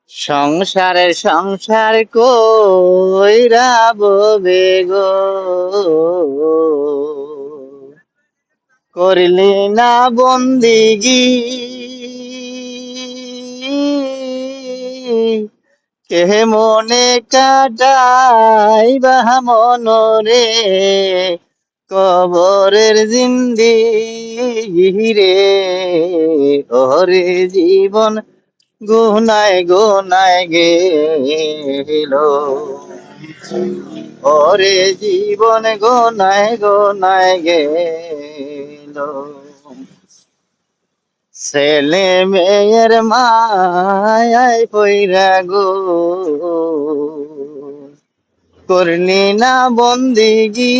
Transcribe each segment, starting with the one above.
সংসারের সংসার কইরা ববে গো, করলি না বন্দিগি, কে মনে কাটাইবা মনরে, কবরের জিন্দিগি রে। ওরে জীবন গুনায় গুনায় গেল, ওরে জীবন গুনায় গুনায় গেল। ছেলে মেয়ের মায়ায় পইরা গো, করলি না বন্দিগি,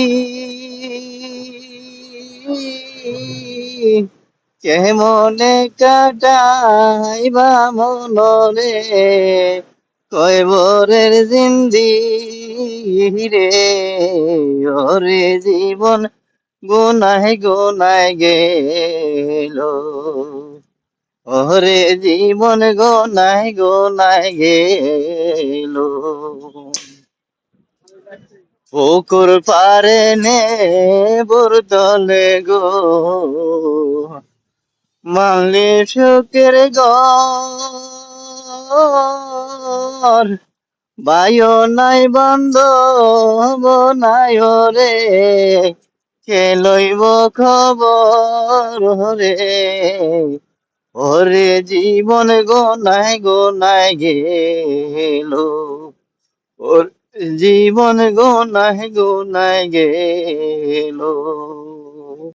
কেমনে কাটাইবা মনরে, কয়বরের জিন্দিগি রে। ওরে জীবন গুনায় গুনায় গেল, ওরে জীবন গুনায় গুনায় গেল। পুকুর পারে নে বুরতলে গো, মানলি সুখের ঘর, বায়ু নাই বন্ধ নাই রে, কে লইব খবর রে। ওরে জীবন গোনায় গোনায় গেল, ওর জীবন গোনায় গোনায় গেল।